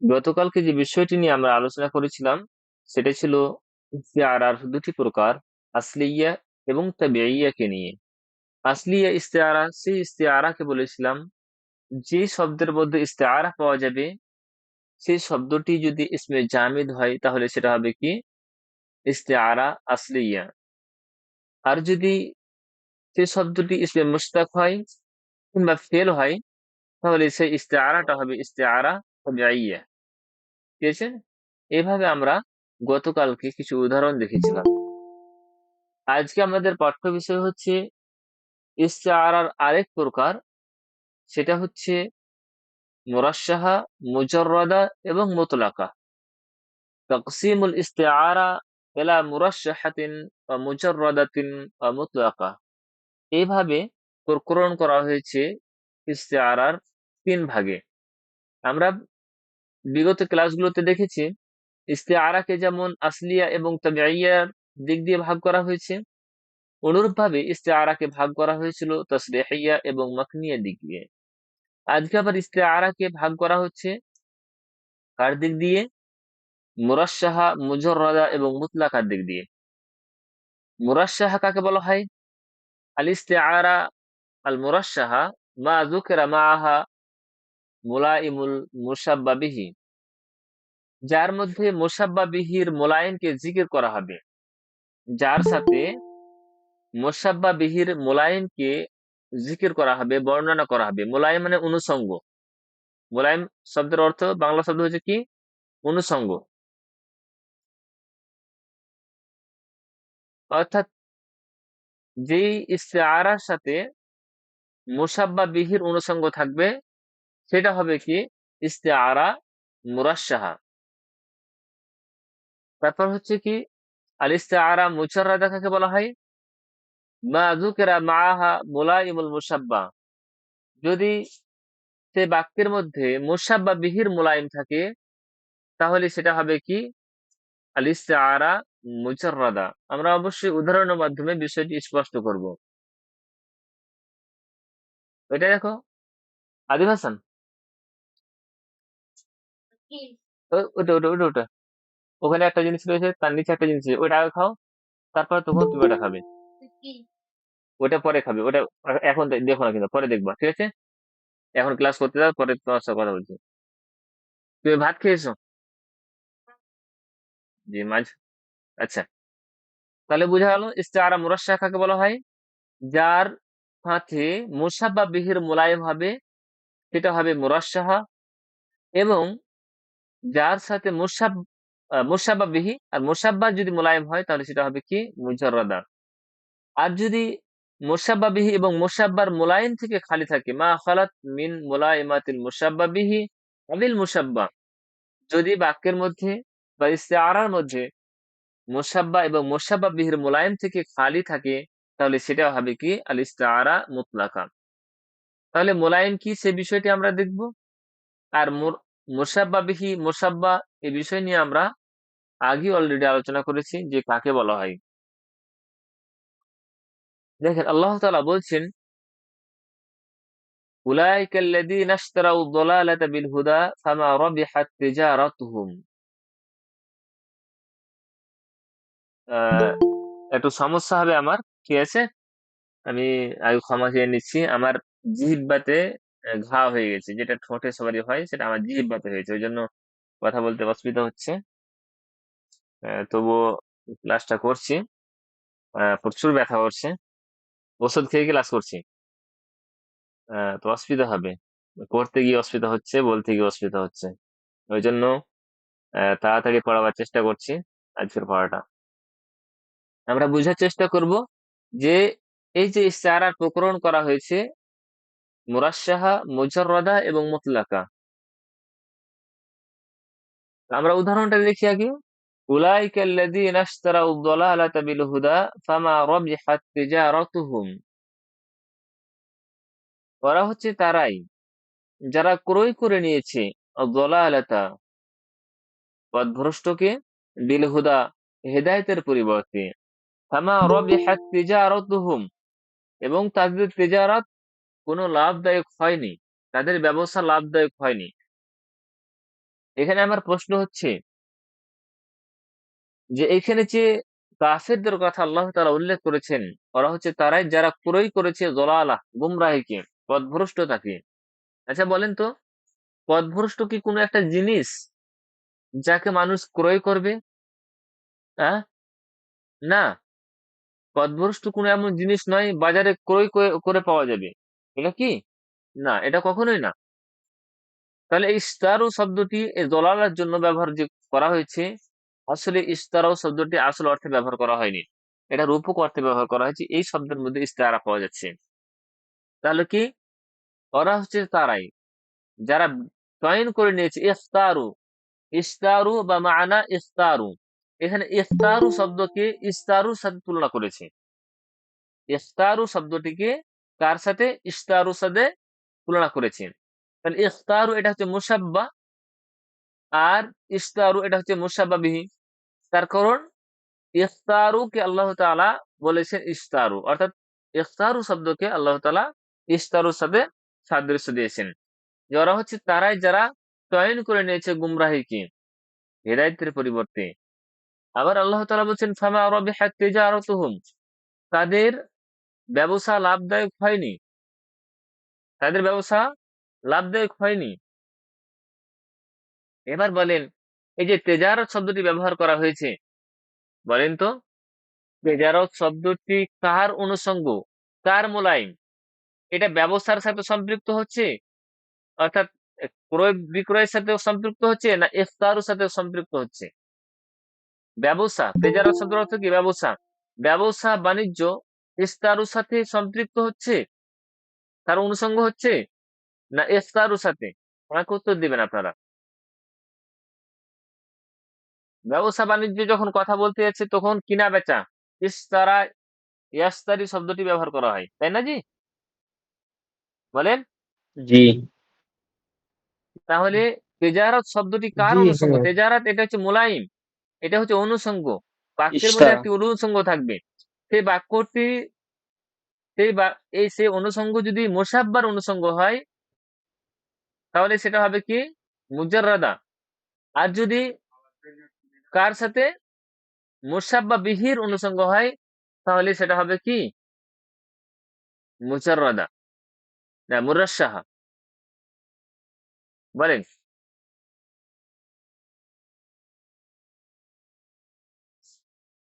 গতকালকে যে বিষয়টি নিয়ে আমরা আলোচনা করেছিলাম সেটা ছিল ইস্তেআরার দুটি প্রকার, আসলিয়া এবং তাবিঈয়াকে নিয়ে। আসলিয়া ইস্তেআরা সেই ইস্তেআরাকে বলেছিলাম যে শব্দের মধ্যে ইস্তেআরা পাওয়া যাবে, সেই শব্দটি যদি ইসমে জামিদ হয় তাহলে সেটা হবে কি ইস্তেআরা আসলিয়া। আর যদি সেই শব্দটি ইসমে মুশতাক হয় কিংবা ফেল হয় তাহলে সেই ইস্তেআরাটা হবে ইস্তেআরা তাবিঈয়া। ঠিক আছে, এভাবে আমরা গতকালকে কিছু উদাহরণ দেখেছিলাম। আজকে আমাদের পাঠ্য বিষয় হচ্ছে ইস্তেআরার আরেক প্রকার, সেটা হচ্ছে মুরাশশাহা, মুজাররাদা এবং মুতলাকা। তাকসিমুল ইস্তেআরা ইলা মুরাশশাহাতিন ওয়া মুজাররাদাতিন ওয়া মুতলাকা। এইভাবে প্রকরণ করা হয়েছে ইস্তেআরার তিন ভাগে। আমরা বিগত ক্লাসগুলোতে দেখেছি ইস্তেআরাকে যেমন আসলিয়া এবং তাবিঈয়ার দিক দিয়ে ভাগ করা হয়েছে, অনুরূপভাবে ইস্তেআরাকে ভাগ করা হয়েছিল তাসরিহিয়া এবং মাকনিয়া দিক দিয়ে। আজকে আবার ইস্তেআরাকে ভাগ করা হচ্ছে কার দিক দিয়ে? মুরাশশাহা, মুজাররাদা এবং মুতলাকার দিক দিয়ে। মুরাশশাহা কাকে বলা হয়? আল ইস্তেআরা আল মুরাশশাহা মা যুকিরা মাআহা মুলাইমুল মুশাব্বা বিহি, যার মধ্যে মুশাব্বা বিহির মোলায়েমকে জিকির করা হবে, যার সাথে মুশাব্বা বিহির মোলায়েমকে জিকির করা হবে, বর্ণনা করা হবে। মোলায়েম মানে অনুষঙ্গ। মোলায়েম শব্দের অর্থ বাংলা শব্দ হচ্ছে কি? অনুষঙ্গ। অর্থাৎ যেই ইস্তেআরার সাথে মুশাব্বা বিহির অনুষঙ্গ থাকবে সেটা হবে কি ইস্তেআরা মুরাশশাহা। তারপর হচ্ছে কি আল ইস্তেআরা মুজাররাদা কাকে বলা হয়? মা যুকিরা মাআহা মুলাইমুল মুশাব্বা, যদি সে বাক্যের মধ্যে মুশাব্বা বিহির মোলায়েম থাকে তাহলে সেটা হবে কি আল ইস্তেআরা মুজাররাদা। আমরা অবশ্যই উদাহরণের মাধ্যমে বিষয়টি স্পষ্ট করব। এটা দেখো আদিব হাসান, ওটা ওটা ওটা ওটা ওখানে একটা জিনিস রয়েছে, তার নিচে একটা জিনিস রয়েছে, ওটা আগে খাও, তারপর তখন তুমি ওটা খাবে। ওটা পরে খাবে, ওটা এখন দেখো না, কিন্তু পরে দেখবা, ঠিক আছে? এখন ক্লাস করতে দাও, পরে তোমার সাথে কথা বলছি। তুমি ভাত খেয়েছো? জি, মাছ। আচ্ছা, তাহলে বোঝা গেল ইস্তেআরা মুরাশশাহ কাকে বলা হয়? যার সাথে মুশাব্বা বিহির মোলায়েম হবে সেটা হবে মুরাশশাহা, এবং যার সাথে মুশাব্বা বিহি আর মুশাব্বা যদি মোলায়েম হয় তাহলে সেটা হবে কি মুজাররাদা। আর যদি মুশাব্বা বিহি এবং মুশাব্বার মোলায়েম থেকে খালি থাকে, মা খালাত মিন মুলাইমাতিল মুশাব্বা বিহি আবিল মুশাব্বা, যদি বাক্যের মধ্যে বা ইস্তেআরার মধ্যে মুশাব্বা এবং মুশাব্বা বিহির মোলায়েম থেকে খালি থাকে তাহলে সেটা হবে কি আল ইস্তেআরা মুতলাকা। তাহলে মোলায়েম কি সে বিষয়টি আমরা দেখব। আর মুশাব্বা বিহি, মুশাব্বা, এই বিষয় নিয়ে আমরা আগে অলরেডি আলোচনা করেছি যে কাকে বলা হয়। দেখেন আল্লাহ তাআলা বলছেন উলাইকা আল্লাযীনা ইশতারাউ আদ-দালালাতা বিল হুদা ফামা রাবিহাত তিজারাতুহুম। আহ, একটু সমস্যা হবে আমার, ঠিক আছে? আমি আগে ক্ষমা চেয়ে নিচ্ছি। আমার জিহ্বাতে ঘা হয়ে গেছে, যেটা ঠোঁটে সবারই হয় সেটা আমার জিহ্বাতে হয়েছে, ওই জন্য কথা বলতে অসুবিধা হচ্ছে। তবুও ক্লাসটা করছি। প্রচুর ব্যথা করছে, ওষুধ খেয়ে ক্লাস করছি। তো অসুবিধা হবে, করতে গিয়ে অসুবিধা হচ্ছে, বলতে গিয়ে অসুবিধা হচ্ছে। ওই জন্য তাড়াতাড়ি পড়াবার চেষ্টা করছি আজকের পড়াটা। আমরা বোঝার চেষ্টা করব যে এই যে ইস্তেআরার প্রকরণ করা হয়েছে মুরাশশাহা, মুজাররাদা এবং মুতলাকা। আমরা উদাহরণটা দেখি আগে। উলাইকা আল্লাযীনা ইশতারাউ আদ-দালালাতা বিল হুদা ফামা রাবিহাত তিজারাতুহুম। ওরা হচ্ছে তারাই যারা ক্রয় করে নিয়েছে আদ-দালালাতা, পথভ্রষ্টকে, বিল হুদা, হেদায়েতের পরিবর্তে। ফামা রাবিহাত তিজারাতুহুম, এবং তাদের তিজারাত কোনো লাভদায়ক হয়নি, তাদের ব্যবসা লাভদায়ক হয়নি। এখানে আমার প্রশ্ন হচ্ছে যে এখানে যে কাফেরদের কথা আল্লাহ তাআলা উল্লেখ করেছেন, ওরা হচ্ছে তারাই যারা ক্রয় করেছে দলালাহ গুমরাহিকে, পথভ্রষ্টতাকে। আচ্ছা বলেন তো, পথভ্রষ্ট কি কোনো একটা জিনিস যাকে মানুষ ক্রয় করবে? হ্যাঁ, না। পথভ্রষ্ট কোনো এমন জিনিস নয় বাজারে ক্রয় করে পাওয়া যাবে। এটা কি? না, এটা কখনোই না। তাহলে এই ইস্তারু শব্দটি এই দলালার জন্য ব্যবহার যে করা হয়েছে, আসলে ইস্তারাও শব্দটি আসল অর্থে ব্যবহার করা হয়নি, এটা রূপক অর্থে ব্যবহার করা হয়েছে। এই শব্দের মধ্যে ইস্তারা পাওয়া যাচ্ছে। তাহলে কি, ওরা হচ্ছে তারাই যারা চয়ন করে নিয়েছে ইফতারু। ইস্তারু বা মানা ইফতারু, এখানে ইফতারু শব্দকে ইস্তারুর সাথে তুলনা করেছে। ইফতারু শব্দটিকে কার সাথে? ইস্তারুর সাথে তুলনা করেছেন। তাহলে ইফতারু এটা হচ্ছে মুসাব্বা, আর ইস্তারু এটা হচ্ছে মুসাব্বা বিহি। তার কারণ ইফতারুকে আল্লাহ তাআলা বলেছেন ইস্তারু, অর্থাৎ ইফতারু শব্দকে আল্লাহ তাআলা ইস্তারুর সাথে সাদৃশ্য দিয়েছেন। যে ওরা হচ্ছে তারাই যারা চয়ন করে নিয়েছে গুমরাহিকে হেদায়েতের পরিবর্তে। আবার আল্লাহ তাআলা বলছেন ফামা রাবিহাত তিজারাতুহুম, তাদের ব্যবসা লাভদায়ক হয়নি, তাদের ব্যবসা লাভদায়ক হয়নি। এবার বলেন, এই যে তেজারত শব্দটি ব্যবহার করা হয়েছে, বলেন তো তেজারত শব্দটি কার অনুষঙ্গ, কার মোলায়েম? এটা ব্যবসার সাথে সম্পৃক্ত হচ্ছে, অর্থাৎ ক্রয় বিক্রয়ের সাথে সম্পৃক্ত হচ্ছে, না ইফতারের সাথে সম্পৃক্ত হচ্ছে? ব্যবসা, তেজারত শব্দের অর্থ কি? ব্যবসা। ব্যবসা বাণিজ্য ইফতারের সাথে সম্পৃক্ত হচ্ছে, তার অনুষঙ্গ হচ্ছে, না ইফতারের সাথে? আমাকে উত্তর দিবেন আপনারা। ব্যবসা বাণিজ্য যখন কথা বলতে যাচ্ছে তখন কিনা বেচা, ইস্তারা ইয়াস্তারি শব্দটি ব্যবহার করা হয়, তাই না জি? বলেন। জি। তাহলে তেজারত শব্দটি কার জি, অনুষঙ্গ? হ্যাঁ। তেজারত এটা হচ্ছে মোলায়েম, এটা হচ্ছে অনুষঙ্গ। বাক্যের মধ্যে ইশতারা। একটি অনুষঙ্গ থাকবে। সেই বাক্যটি, সেই সেই অনুষঙ্গ যদি মুসাব্বার অনুষঙ্গ হয় তাহলে সেটা হবে কি? মুজাররাদা। আর যদি কার সাথে? মুসাব্বা বিহির অনুষঙ্গ হয় তাহলে সেটা হবে কি? মুজাররাদা, না মুরাশশাহা। বলেন।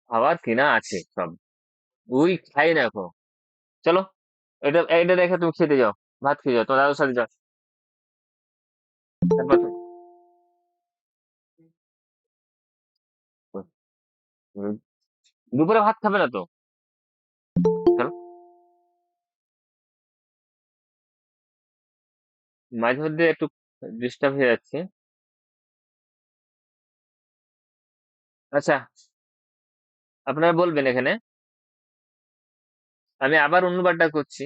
আবার কিনা আছে সব, ওই খাই না এখন। চলো, এটা এটা দেখে তুমি খেতে যাও, ভাত খেয়ে যাও, তোমার দাদুর সাথে যাও। তারপর উম, দুপুরে ভাত খাবে না তো? চলো। মাঝে মধ্যে একটু ডিস্টার্ব হয়ে যাচ্ছে। আচ্ছা, আপনারা বলবেন এখানে, আমি আবার অনুবাদটা করছি।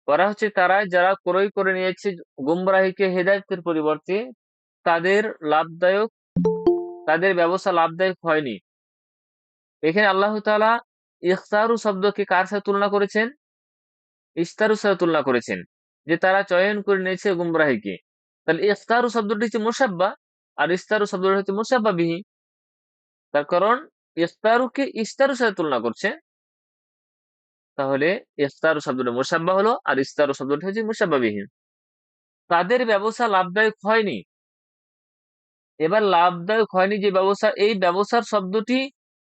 ওরা হচ্ছে তারা যারা ক্রয় করে নিয়েছে গুমরাহিকে হেদায়েতের পরিবর্তে, তাদের লাভদায়ক, তাদের ব্যবসা লাভদায়ক হয়নি। এখানে আল্লাহ তাআলা ইখতারু শব্দকে কার সাথে তুলনা করেছেন? ইস্তারুর সাথে তুলনা করেছেন, যে তারা চয়ন করে নিয়েছে গুমরাহিকে। তাহলে ইখতারু শব্দটি হচ্ছে মুসাব্বা, আর ইস্তারু শব্দটি হচ্ছে মুসাব্বা বিহি। তার কারণ ইখতারুকে ইস্তারুর সাথে তুলনা করছে, তাহলে ইখতারু শব্দটি মুসাব্বা হলো, আর ইস্তারু শব্দটি হচ্ছে মুসাব্বা বিহি। তাদের ব্যবসা লাভদায়ক হয়নি। এবার লাভদায়ক হয়নি যে ব্যবসা, এই ব্যবসার শব্দটি,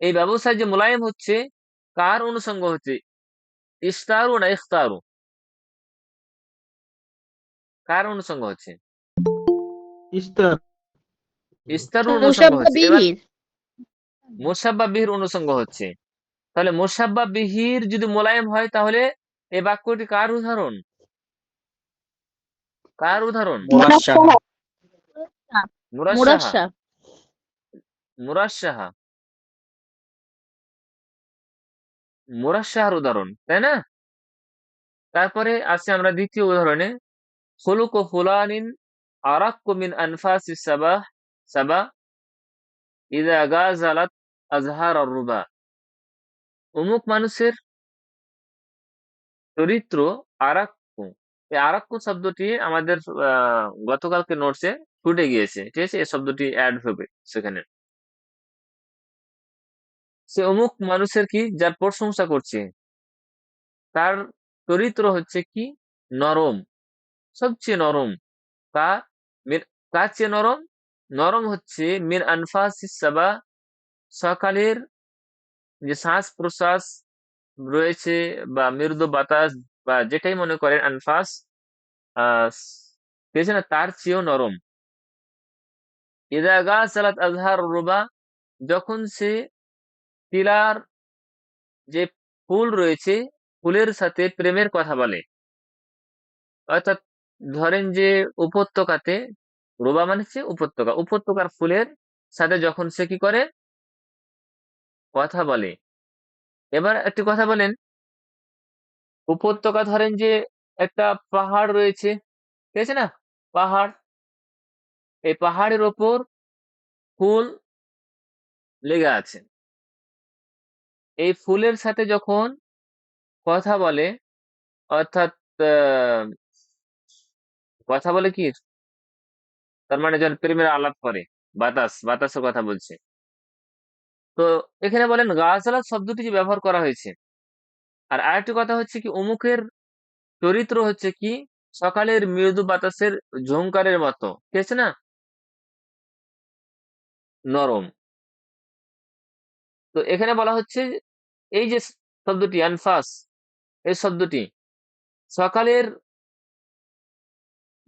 এই ব্যবসায় যে মোলায়েম হচ্ছে, কার অনুষঙ্গ হচ্ছে? ইস্তারু না ইখতারু? কার অনুষঙ্গ হচ্ছে? ইস্তার। ইস্তারুর অনুষঙ্গ মুসাব্বা হচ্ছে। এবার বিহির। মুসাব্বা বিহির অনুষঙ্গ হচ্ছে। তাহলে মুসাব্বা বিহির যদি মোলায়েম হয় তাহলে এই বাক্যটি কার উদাহরণ? কার উদাহরণ? মুরাশশাহা। মুরাশশাহা। মুরাশশা। মুরাশশাহা, মুরাশশাহার উদাহরণ, তাই না? তারপরে আসছে আমরা দ্বিতীয় উদাহরণে, খুলুকু ফুলানিন আরাক্কু মিন আনফাসিস সাবাহ সাবা ইযা গাযালাত আজহার আর-রুবা। অমুক মানুষের চরিত্র আরাক্কু। এই আরাক্কু শব্দটি আমাদের গতকালকে নোটসে ফুটে গিয়েছে, ঠিক আছে, এই শব্দটি অ্যাড হবে সেখানে। সে অমুক মানুষের কি যার প্রশংসা করছে, তার চরিত্র হচ্ছে কি নরম, সবচেয়ে নরম। কা কার চেয়ে নরম? নরম হচ্ছে মিন আনফাসিস সাবা, সকালের যে শ্বাস প্রশ্বাস রয়েছে, বা মৃদু বাতাস, বা যেটাই মনে করেন আনফাস, আহ ঠিক আছে না, তার চেয়েও নরম। ইদা গা সালাত আজহার রুবা, যখন সে তিলার যে ফুল রয়েছে, ফুলের সাথে প্রেমের কথা বলে। অর্থাৎ ধরেন যে উপত্যকাতে, রোবা মানে হচ্ছে উপত্যকা, উপত্যকার ফুলের সাথে যখন সে কি করে, কথা বলে। এবার একটি কথা বলেন, উপত্যকা ধরেন যে একটা পাহাড় রয়েছে, ঠিক আছে না, পাহাড়, এই পাহাড়ের ওপর ফুল লেগে আছে, এই ফুলের সাথে যখন কথা বলে, অর্থাৎ আহ, কথা বলে কি, তার মানে যখন প্রেমের আলাপ করে, বাতাসের কথা বলছে। তো এখানে বলেন গাছালা শব্দটি যে ব্যবহার করা হয়েছে। আর আরেকটি কথা হচ্ছে কি, অমুকের চরিত্র হচ্ছে কি সকালের মৃদু বাতাসের ঝংকারের মতো, ঠিক আছে না, নরম। তো এখানে বলা হচ্ছে এই যে শব্দটি আনফাস, এই শব্দটি সকালের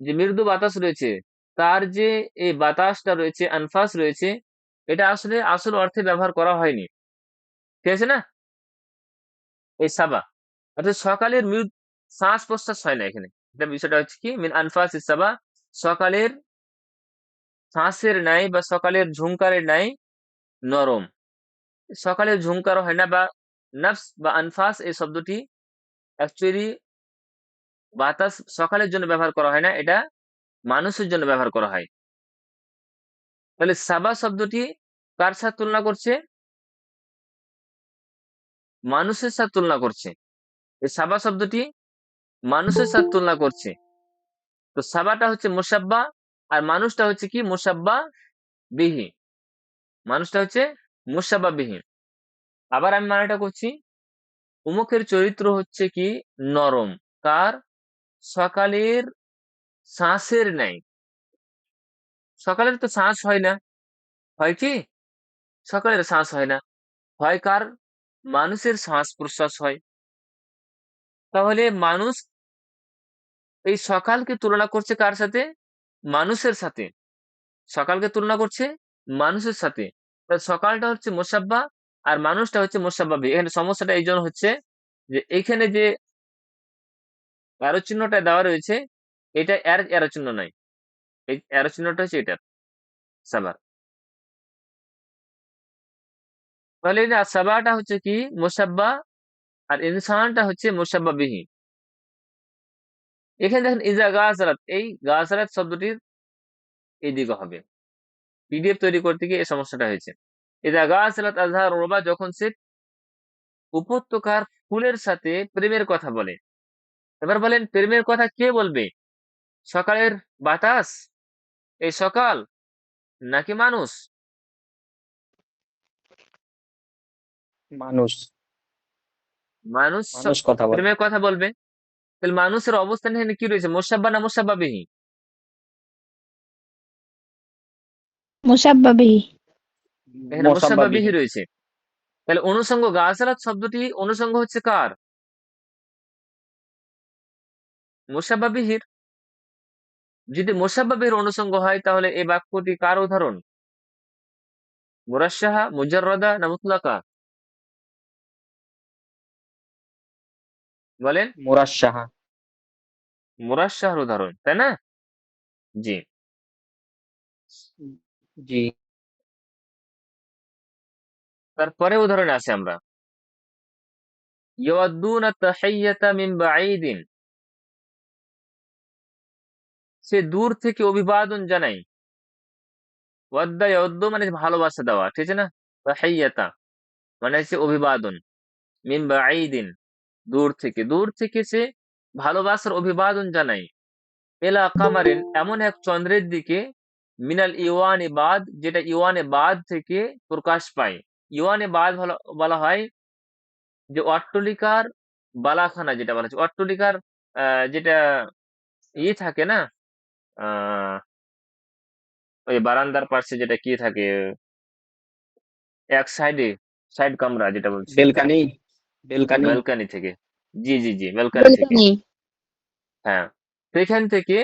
যে মৃদু বাতাস রয়েছে, তার যে এই বাতাসটা রয়েছে, আনফাস রয়েছে, এটা আসলে আসল অর্থে ব্যবহার করা হয়নি, ঠিক আছে না, এই সাবা, অর্থাৎ সকালের মৃদু শ্বাস প্রশ্বাস হয় না এখানে। এটা বিষয়টা হচ্ছে কি মিন আনফাস সাবা, সকালের শ্বাসের নাই বা সকালের ঝুঙ্কারের নাই নরম। সকালের ঝুঙ্কারও হয় না, বা নফস বা আনফাস এই শব্দটি অ্যাকচুয়ালি বাতাস সকালের জন্য ব্যবহার করা হয় না, এটা মানুষের জন্য ব্যবহার করা হয়। তাহলে সাবা শব্দটি কার সাথে তুলনা করছে? মানুষের সাথে তুলনা করছে। এই সাবা শব্দটি মানুষের সাথে তুলনা করছে। তো সাবাটা হচ্ছে মুসাব্বা, আর মানুষটা হচ্ছে কি মুসাব্বা বিহি, মানুষটা হচ্ছে মুসাব্বা বিহি। আবার আমি মানেটা করছি, উমুকের চরিত্র হচ্ছে কি নরম, কার? সকালের শ্বাসের নাই। সকালের তো শ্বাস হয় না, হয় কি? সকালের শ্বাস হয় না, হয় কার? মানুষের শ্বাস প্রশ্বাস হয়। তাহলে মানুষ এই সকালকে তুলনা করছে কার সাথে? মানুষের সাথে। সকালকে তুলনা করছে মানুষের সাথে। তাহলে সকালটা হচ্ছে মোসাব্বা, আর মানুষটা হচ্ছে মোসাব্বা বি। এখানে সমস্যাটা এই জন্য হচ্ছে যে এখানে যে অ্যারো চিহ্নটা দেওয়া রয়েছে, এটা অ্যারো চিহ্ন নয়, এই অ্যারো চিহ্নটা হচ্ছে এটা সাবা। তাহলে এই যে সাবাটা হচ্ছে কি মোসাব্বা, আর ইনসানটা হচ্ছে মোসাব্বা বিহি। এখানে দেখেন ইজা গাছরাত, এই গাছরাত শব্দটির এইদিকে হবে। পিডিএফ তৈরি করতে গিয়ে এই সমস্যাটা হয়েছে। ইজা গাছরাত আজহার রোবা, যখন সে উপত্যকার ফুলের সাথে প্রেমের কথা বলে। এবার বলেন প্রেমের কথা কে বলবে? সকালের বাতাস, এই সকাল, নাকি মানুষ? মানুষ। মানুষ মানুষ কথা বলে। প্রেমের কথা বলবে। তাহলে মানুষের অবস্থান এখানে কি রয়েছে, মোসাব্বা না মোসাব্বা বিহি? মুসাব্বা বিহি। এখানে মোসাব্বা বিহি মোসাব্বাবিহীন। রয়েছে। তাহলে অনুষঙ্গ গাছালাত শব্দটি অনুষঙ্গ হচ্ছে কার? মোসাব্বা বিহির। যদি মোসাব্বা বিহির অনুষঙ্গ হয়, তাহলে এই বাক্যটি কার উদাহরণ? মুরাশশাহা, মুজাররাদা, না মুতলাকা? বলেন। মুরাশশাহা। মুরাশশাহার উদাহরণ, তাই না? জি। জি। তারপরে উদাহরণে আসি আমরা। ইয়াওয়াদ্দুনা তাহিয়াতা মিন বাঈদিন, সে দূর থেকে অভিবাদন জানায়। ওয়াদ্দা ইয়াওয়াদ্দু মানে ভালোবাসা দেওয়া, ঠিক আছে না? তাহিয়াতা মানে হচ্ছে অভিবাদন। মিন বাঈদিন দূর থেকে, দূর থেকে সে ভালোবাসার অভিবাদন জানায়। এলা কামারিন এমন এক চন্দ্রের দিকে, মিনাল ইওয়ানে বাদ, যেটা ইওয়ানে বাদ থেকে প্রকাশ পায়। ইওয়ানে বাদ বলা হয় যে অট্টলিকার বালাখানা, যেটা বলা হচ্ছে অট্টলিকার যেটা থাকে না, আহ ওই বারান্দার পাশে যেটা কি থাকে, এক সাইডে, সাইড কামরা যেটা বলছি, বেলকানি। বেলকানি। ব্যালকানি থেকে। জি জি জি, ব্যালকানি থেকে। বেলকনি। হ্যাঁ, সেখান থেকে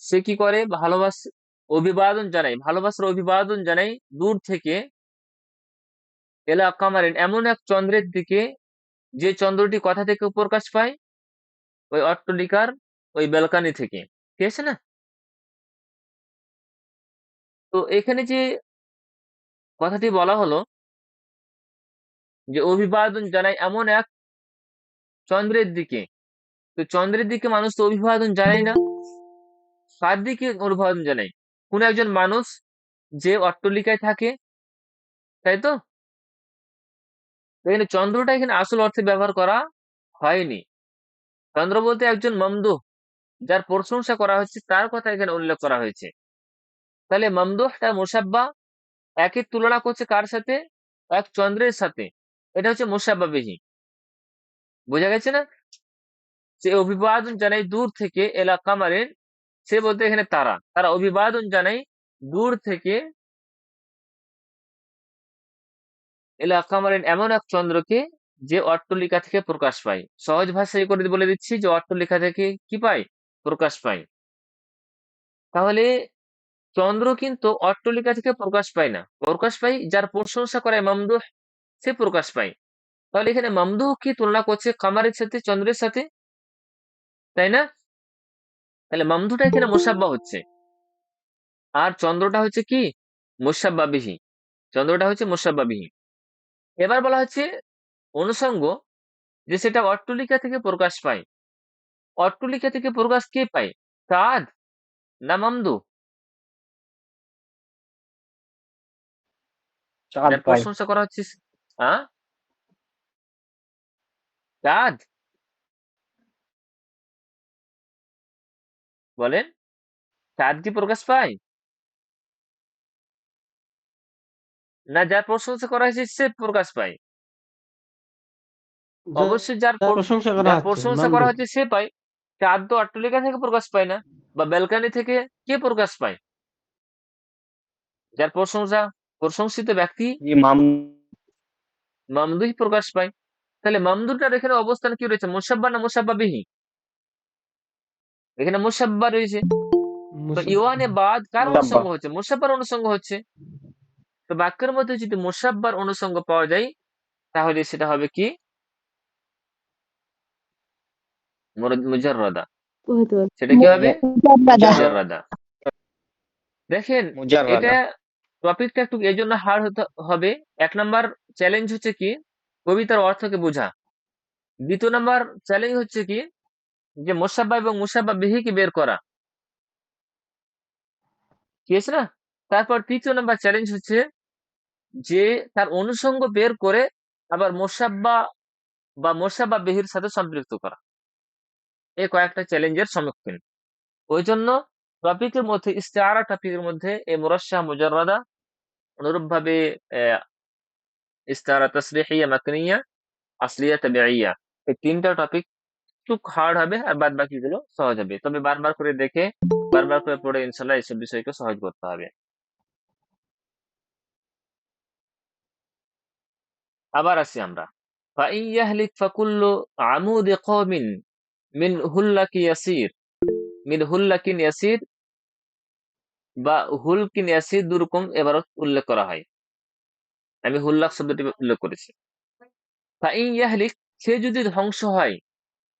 সে কি করে, অভিবাদন জানাই, ভালোবাসার অভিবাদন জানাই দূর থেকে, এলা কামারেন, এমন এক চন্দ্রের দিকে, যে চন্দ্রটি কথা থেকে প্রকাশ পায়, ওই অট্টলিকার ওই ব্যালকানি থেকে। ঠিক আছে না? তো এখানে যে কথাটি বলা হলো, যে অভিবাদন জানাই এমন এক চন্দ্রের দিকে, তো চন্দ্রের দিকে মানুষ তো অভিবাদন জানায় না, কার দিকে অভিবাদন জানাই? কোন একজন মানুষ যে অট্টলিকায় থাকে, তাই তো? তো এখানে চন্দ্রটা এখানে আসল অর্থে ব্যবহার করা হয়নি। চন্দ্র বলতে একজন মমদুহ, যার প্রশংসা করা হচ্ছে, তার কথা এখানে উল্লেখ করা হয়েছে। তাহলে মমদুহটা মুসাব্বা, একের তুলনা করছে কার সাথে? এক চন্দ্রের সাথে। এটা হচ্ছে মুসাব্বা বিহি। বোঝা গেছে না? যে অভিবাদন জানাই দূর থেকে, এলা কামারের, সে বলতে এখানে তারা, তারা অভিবাদন জানাই দূর থেকে, এলা কামারেন, এমন এক চন্দ্রকে, যে অট্টলিকা থেকে প্রকাশ পায়। সহজ ভাষায় করে বলে দিচ্ছি, যে অট্টলিকা থেকে কি পায়? প্রকাশ পায়। তাহলে চন্দ্র কিন্তু অট্টলিকা থেকে প্রকাশ পায় না, প্রকাশ পায় যার প্রশংসা করে মামদুহ, সে প্রকাশ পায়। তাহলে এখানে মামদুহ কি তুলনা করছে কামারের সাথে, চন্দ্রের সাথে, তাই না? তাহলে মামদুহটা এখানে মুসাব্বা হচ্ছে, আর চন্দ্রটা হচ্ছে কি? মুসাব্বা বিহি। চন্দ্রটা হচ্ছে মুসাব্বা বিহি। এবার বলা হচ্ছে অনুষঙ্গ, যে সেটা অট্টলিকা থেকে প্রকাশ পায়। অট্টলিকা থেকে প্রকাশ কে পায়? চাঁদ না মামদুহ? চাঁদ যার পাই। প্রশংসা করা হচ্ছে, হ্যাঁ, চাঁদ। বলেন, চাঁদ কি প্রকাশ পায়? না, যার প্রশংসা করা হয়েছে সে প্রকাশ পায়? অবশ্যই যার প্রশংসা করা যার হচ্ছে প্রশংসা করা মামদুহ। হচ্ছে সে পায়। চাঁদ তো অট্টালিকা থেকে প্রকাশ পায় না, বা ব্যালকনি থেকে। কে প্রকাশ পায়? যার প্রশংসিত ব্যক্তি জি মামদুহি প্রকাশ পায়। তাহলে মামদুটার এখানে অবস্থান কি রয়েছে? মুসাব্বা না মুসাব্বা বিহি? এখানে মুসাব্বা রয়েছে। তো ইওয়ানে বাদ কার মুসাব্বা। অনুষঙ্গ হচ্ছে? মুসাব্বার অনুষঙ্গ হচ্ছে। তো বাক্যের মধ্যে যদি মুসাব্বার অনুষঙ্গ পাওয়া যায়, তাহলে সেটা হবে কি? মুজাররাদা। হতে পারে। সেটা কি হবে? মুজাররাদা। মুজাররাদা। দেখেন, এটা মুজাররাদা। টপিকটা একটু এই জন্য হার্ড হতে হবে। এক নাম্বার চ্যালেঞ্জ হচ্ছে কি? কবিতার অর্থকে বোঝা। দ্বিতীয় নাম্বার চ্যালেঞ্জ হচ্ছে কি? যে মুসাব্বা এবং মুসাব্বা বিহিকে বের করা। ঠিক আছে না? তারপর তৃতীয় নাম্বার চ্যালেঞ্জ হচ্ছে যে তার অনুষঙ্গ বের করে আবার মুসাব্বা বা মুসাব্বা বিহির সাথে সম্পৃক্ত করা। এই কয়েকটা চ্যালেঞ্জের সম্মুখীন। ওই জন্য টপিকের মধ্যে, ইস্তেআরা টপিকের মধ্যে, এই মুরাশশাহ মুজাররাদা, অনুরূপভাবে ইস্তেআরা তাসরিহিয়া মাকনিয়া, আসলিয়া তাবিঈয়া, এই তিনটা টপিক একটু হার্ড হবে, আর বাদ বাকিগুলো সহজ হবে। তবে বারবার করে দেখে, বারবার করে পড়ে ইনশাল্লাহ এইসব বিষয়কে সহজ করতে হবে। আবার আসি আমরা। ফাইন ইয়াহলিক ফাকুল্লু আমুদি কওমিন মিন হুল্লাকি ইয়াসির। মিন হুল্লাকিন ইয়াসির বা হুলকিন ইয়াসির, দুরকম এবারত উল্লেখ করা হয়। আমি হুল্লাক শব্দটি উল্লেখ করেছি। ফাইন ইয়াহলিক, সে যদি ধ্বংস হয়,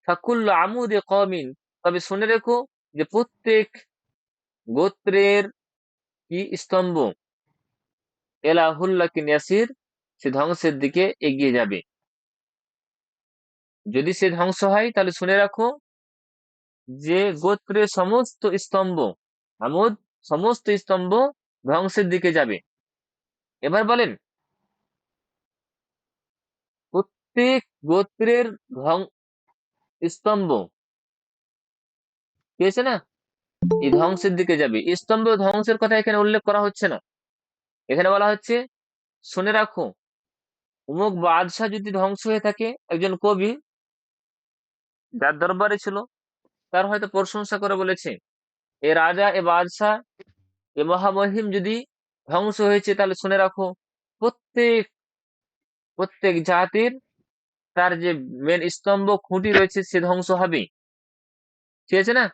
ফাকুল্লু আমুদি কওমিন, তবে শুনে রেখো, যে প্রত্যেক গোত্রের কি স্তম্ভ, এলা হুল্লাকিন ইয়াসির, সে ধ্বংসের দিকে এগিয়ে যাবে। যদি সে ধ্বংস হয়, তাহলে শুনে রাখো যে গোত্রের সমস্ত স্তম্ভ, আমুদ, সমস্ত স্তম্ভ ধ্বংসের দিকে যাবে। এবার বলেন, প্রত্যেক গোত্রের স্তম্ভ, কি হয়েছে না? এই ধ্বংসের দিকে যাবে। স্তম্ভ ধ্বংসের কথা এখানে উল্লেখ করা হচ্ছে না। এখানে বলা হচ্ছে শুনে রাখো, অমুক বাদশাহ যদি ধ্বংস হয়ে থাকে, একজন কবি যার দরবারে ছিল, তার হয়তো প্রশংসা করে বলেছে, এ রাজা, এ বাদশাহ, এ মহামহিম যদি ধ্বংস হয়েছে, তাহলে শুনে রাখো, প্রত্যেক প্রত্যেক জাতির তার যে মেন স্তম্ভ খুঁটি রয়েছে সে ধ্বংস হবে। ঠিক আছে না?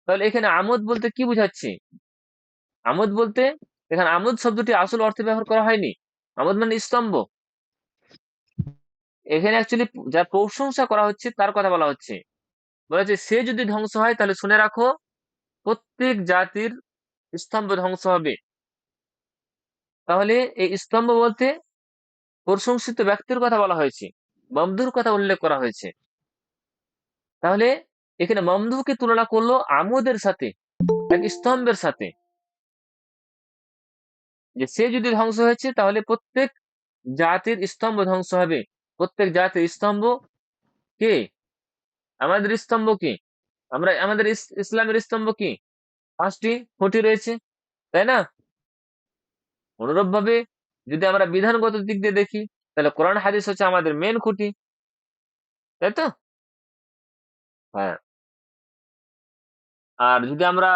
তাহলে এখানে আমোদ বলতে কি বোঝাচ্ছে? আমোদ বলতে, এখানে আমোদ শব্দটি আসল অর্থে ব্যবহার করা হয়নি। আমোদ মানে স্তম্ভ। এখানে অ্যাকচুয়ালি যার প্রশংসা করা হচ্ছে তার কথা বলা হচ্ছে। বলা হচ্ছে সে যদি ধ্বংস হয় তাহলে শুনে রাখো, প্রত্যেক জাতির স্তম্ভ ধ্বংস হবে। তাহলে এই স্তম্ভ বলতে প্রশংসিত ব্যক্তির কথা বলা হয়েছে, মমদুর কথা উল্লেখ করা হয়েছে। তাহলে এখানে মমদুকে তুলনা করলো আমোদের সাথে, এক স্তম্ভের সাথে, যে সে যদি ধ্বংস হয়েছে তাহলে প্রত্যেক জাতির স্তম্ভ ধ্বংস হবে। প্রত্যেক জাতির স্তম্ভ কে? আমাদের স্তম্ভ কি? আমাদের ইসলামের স্তম্ভ কি? 5টি খুঁটি রয়েছে, তাই না? অনুরূপ ভাবে যদি আমরা বিধানগত দিক দিয়ে দেখি, তাহলে কোরআন হাদিস হচ্ছে আমাদের মেন খুঁটি, তাই তো? হ্যাঁ। আর যদি আমরা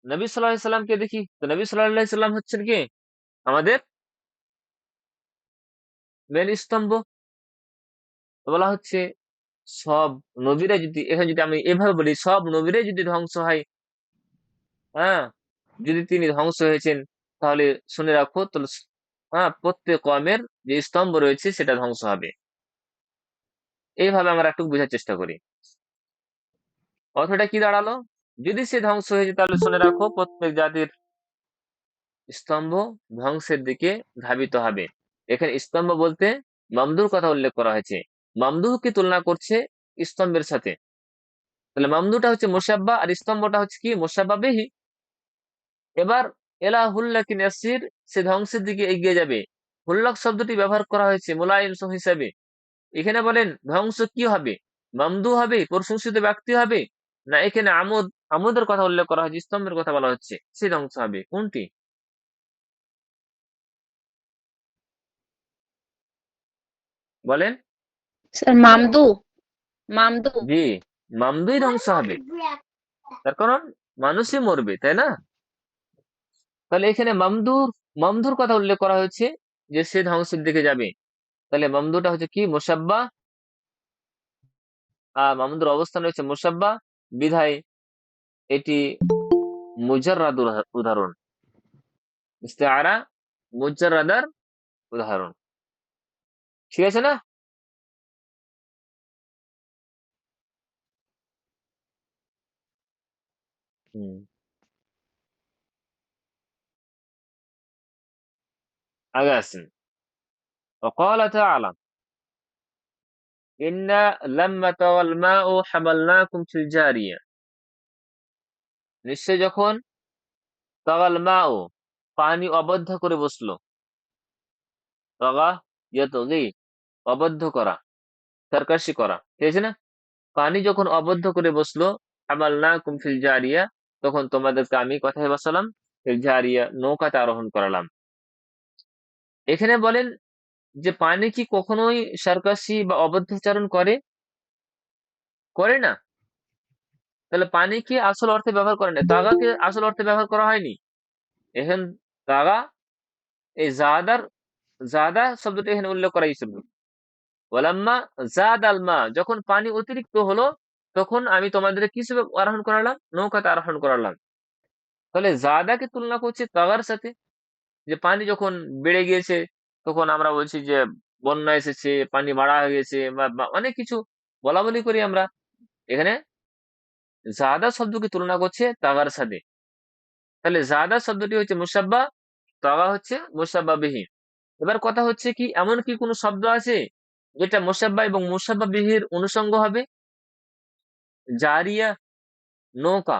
নবী সাল্লাল্লাহু আলাইহি সাল্লামকে দেখি, তো নবী সাল্লাল্লাহু আলাইহি সাল্লাম হচ্ছেন কি? আমাদের মেন স্তম্ভ। তো বলা হচ্ছে সব নবীরা যদি, এখানে যদি আমি এভাবে বলি, সব নবীরাই যদি ধ্বংস হয়, হ্যাঁ, যদি তিনি ধ্বংস হয়েছেন, তাহলে শুনে রাখো, তাহলে হ্যাঁ, প্রত্যেক কওমের যে স্তম্ভ রয়েছে সেটা ধ্বংস হবে। এইভাবে আমরা একটু বোঝার চেষ্টা করি। অর্থটা কি দাঁড়ালো? যদি সে ধ্বংস হয়েছে তাহলে শুনে রাখো, প্রত্যেক জাতির স্তম্ভ ধ্বংসের দিকে ধাবিত হবে। এখানে স্তম্ভ বলতে মামদুর কথা উল্লেখ করা হয়েছে। মামদুহকে তুলনা করছে স্তম্ভের সাথে। তাহলে মামদুটা হচ্ছে মুসাব্বা, আর স্তম্ভটা হচ্ছে কি? মুসাব্বা বিহি। এবার এলা হুল্লাকিন ইয়াসির, সে ধ্বংসের দিকে এগিয়ে যাবে। হুল্লাক শব্দটি ব্যবহার করা হয়েছে মুলায়িম হিসাবে। এখানে বলেন ধ্বংস কি হবে? মামদু হবে, প্রশংসিত ব্যক্তি হবে, না এখানে আমোদের কথা উল্লেখ করা হয়েছে, স্তম্ভের কথা বলা হচ্ছে, সে ধ্বংস হবে, কোনটি? বলেন। স্যার মামদু। মামদু। জি, মামদুই ধ্বংস হবে। তার কারণ মানুষই মরবে, তাই না? তাহলে এখানে মামদুর কথা উল্লেখ করা হয়েছে, যে সে ধ্বংসের দিকে যাবে। তাহলে মামদুটা হচ্ছে কি? মুসাব্বা। মামদুর অবস্থান রয়েছে মুসাব্বা, বিধায় এটি মুজাররাদ উদাহরণ, ইস্তেআরা মুজাররাদার উদাহরণ। ঠিক আছে না? হুম। আগে আসেন। وقال تعالى إنا لما طغى الماء حملناكم في الجارية। নিশ্চয় যখন তাগাল মাও, পানি অবদ্ধ করে বসলো, তাগা ইয়াতগি, অবদ্ধ করা, সার্কাসি করা, ঠিক আছে না? পানি যখন অবদ্ধ করে বসলো, হামালনাকুম ফিল জারিয়া, তখন তোমাদেরকে আমি কথায় বসালাম ফিল জারিয়া, নৌকাতে আরোহণ করালাম। এখানে বলেন যে পানি কি কখনোই সার্কাসি বা অবদ্ধচারণ করে? করে না। তাহলে পানি কি আসল অর্থে ব্যবহার করে না, তাগাকে আসল অর্থে ব্যবহার করা হয়নি। এখন তাগা, এই জাদা শব্দটি এখানে উল্লেখ করা হয়েছিল। ওয়ালাম্মা জাদ আল মা, যখন পানি অতিরিক্ত হলো, তখন আমি তোমাদের কিসে আরোহণ করালাম? নৌকাতে আরোহণ করালাম। তাহলে জাদাকে তুলনা করছে তাগার সাথে, যে পানি যখন বেড়ে গিয়েছে, তখন আমরা বলছি যে বন্যা এসেছে, পানি বাড়া হয়ে গেছে, বা অনেক কিছু বলা বলি করি আমরা। এখানে জাদা শব্দকে তুলনা করছে তাগার সাথে। তাহলে জাদা শব্দটি হচ্ছে মুসাব্বা, তাগা হচ্ছে মুসাব্বা বিহি। এবার কথা হচ্ছে কি, এমন কি কোনো শব্দ আছে যেটা মুসাব্বা এবং মুসাব্বা বিহির অনুষঙ্গ হবে? জারিয়া, নৌকা,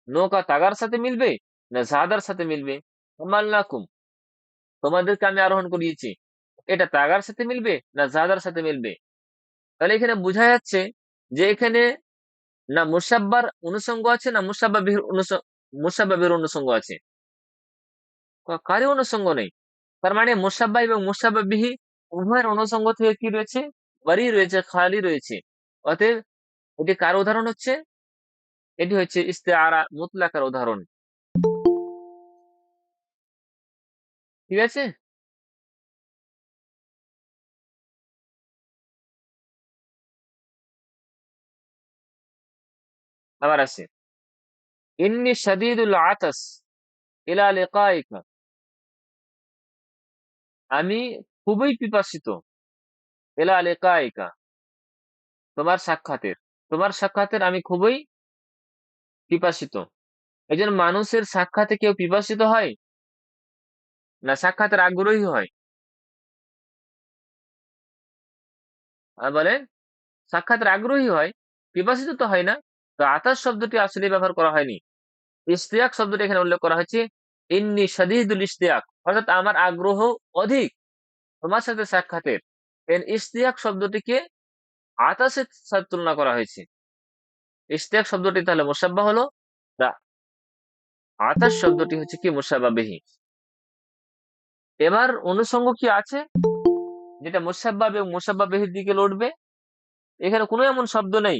নৌকা তাগার সাথে মিলবে না জাদার সাথে মিলবে? হামালনাকুম, তোমাদেরকে আমি আরোহণ করিয়েছি, এটা তাগার সাথে মিলবে না জাদার সাথে মিলবে? তাহলে এখানে বোঝা যাচ্ছে যে এখানে না মুসাব্বার অনুষঙ্গ আছে, না মুসাব্বা বিহির মুসাব্বা বিহির অনুষঙ্গ আছে? কারই অনুষঙ্গ নেই। তার মানে মুসাব্বা এবং মুসাব্বা বিহি উভয়ের অনুষঙ্গ থেকে কি রয়েছে? বারি রয়েছে, খালি রয়েছে। অতএব এটি কার উদাহরণ হচ্ছে? এটি হচ্ছে ইস্তেআরা মুতলাকার উদাহরণ। ঠিক আছে? আবার আছে, ইন্নি শাদীদুল আতাস ইলা লিকাইকা, আমি খুবই পিপাসিত, ইলা লিকাইকা, তোমার সাক্ষাতের, তোমার সাক্ষাতের আমি খুবই পিপাসিত। একজন মানুষের সাক্ষাতে কেউ পিপাসিত হয়, না সাক্ষাতের আগ্রহী হয়? বলেন, সাক্ষাতের আগ্রহী হয়, পিপাসিত তো হয় না। তো আতাস শব্দটি আসলে ব্যবহার করা হয়নি, ইশতিয়াক শব্দটি এখানে উল্লেখ করা হয়েছে। ইন্নি শাদীদুল ইশতিয়াক, অর্থাৎ আমার আগ্রহ অধিক তোমার সাথে সাক্ষাতের। ইশতিয়াক শব্দটিকে আতাসের সাথে তুলনা করা হয়েছে। ইশতিয়াক শব্দটি তাহলে মুসাব্বা হলো, তা আতাস শব্দটি হচ্ছে কি মুসাব্বা বিহি। এবার অনুষঙ্গ কি আছে যেটা মুসাব্বা এবং মুসাব্বা বিহির দিকে লড়বে? এখানে কোনো এমন শব্দ নেই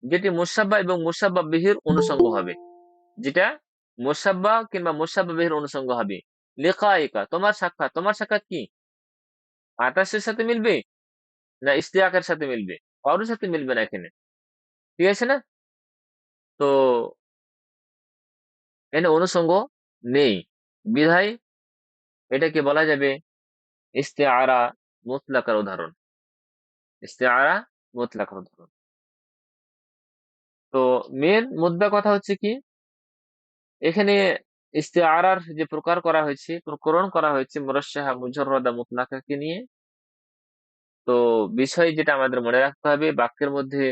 যেটি মুসাব্বা এবং মুসাব্বা বিহির অনুষঙ্গ হবে, যেটা মুসাব্বা কিংবা মুসাব্বা বিহির অনুষঙ্গ হবে। লিকাইকা, তোমার সাক্ষাৎ, তোমার সাক্ষাৎ কি আতাসের সাথে মিলবে, না ইশতিয়াকের সাথে মিলবে? কারোর সাথে মিলবে না এখানে। ঠিক আছে না? তো এখানে অনুষঙ্গ নেই, বিধায় এটাকে বলা যাবে ইস্তেআরা মুতলাকার উদাহরণ। ইস্তেআরা মুতলাকার উদাহরণ। তো মেন মুদ্রা কথা হচ্ছে কি, এখানে ইস্তেআরার যে প্রকার করা হয়েছে, প্রকরণ করা হয়েছে মুরাশশাহা মুজাররাদা মুতলাকাকে নিয়ে। তো বিষয় যেটা আমাদের মনে রাখতে হবে, বাক্যের মধ্যে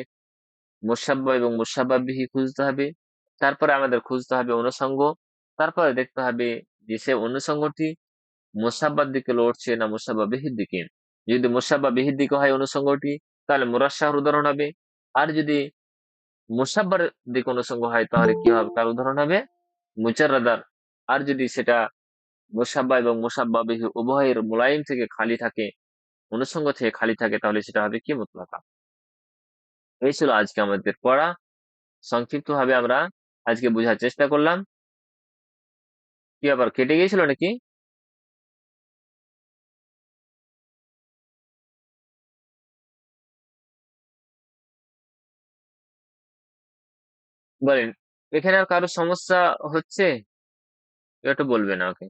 মুসাব্বা এবং মুসাব্বা বিহি খুঁজতে হবে। তারপরে আমাদের খুঁজতে হবে অনুষঙ্গ। তারপরে দেখতে হবে যে সে অনুষঙ্গটি মুসাব্বার দিকে লড়ছে না মুসাব্বা বিহির দিকে। যদি মুসাব্বা বিহির দিকে হয় অনুষঙ্গটি, তাহলে মুরাশশাহর উদাহরণ হবে। আর যদি মুসাব্বার দিকে অনুষঙ্গ হয়, তাহলে কি হবে, কার উদাহরণ হবে? মুজাররাদার। আর যদি সেটা মুসাব্বা এবং মুসাব্বা বিহি উভয়ের মুলায়িম থেকে খালি থাকে, অনুষঙ্গ থেকে খালি থাকে, তাহলে সেটা হবে কি মুতলাকা। এই ছিল আজকে আমাদের পড়া। সংক্ষিপ্ত ভাবে আমরা আজকে বোঝার চেষ্টা করলাম। কি আবার কেটে গিয়েছিল নাকি? বলেন, এখানে আর কারো সমস্যা হচ্ছে? একটু বলবেন ওকে,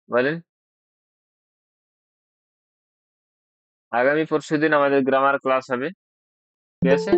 বলেন। আগামী পরশুদিন আমাদের গ্রামার ক্লাস হবে, ঠিক আছে?